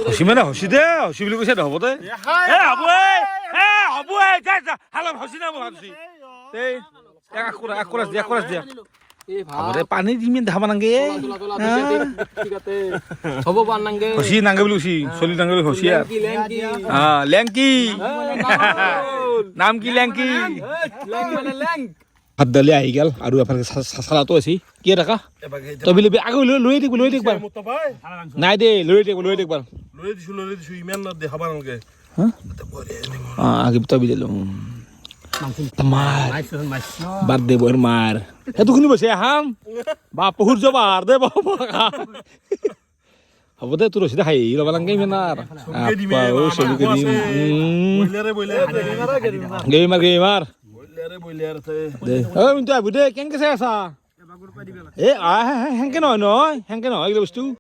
হসি মানে হসি দে হসি বুলি কৈছে হ'ব দে হ'ব হালত হসি না মই হসি এই একৰাজ দিয়া পানী দিমি ধাবা নাংগে হ'ব পান নাংগে হসি নাংগে বুলি কৈছি চলি নাংগে বুলি হসি লেংকি নাম কি লেংকি ভাত দালি আহি গেল আৰু এফালে চালাটো আছে কি ৰাখা তই বিলে আগে লৈ দিক বাৰ নাই দে লৈ দিক বাৰ লৈ দিছো ইমান দেখাবা নালগে আগে তই বিলে মাৰ বাদ দে বৰ মাৰ সেইটো শুনি বসে হাম বা পহুৰ যাবাৰ দে হ'ব দে তোৰ ৰচিদা খাই ল'ব নাংগে ইমান আৰু চলিকে দিম গেইমাৰ দে মিনটো আহিব দে কেনেকে চাই আছা হেংকে নহয় এইগিলা বস্তু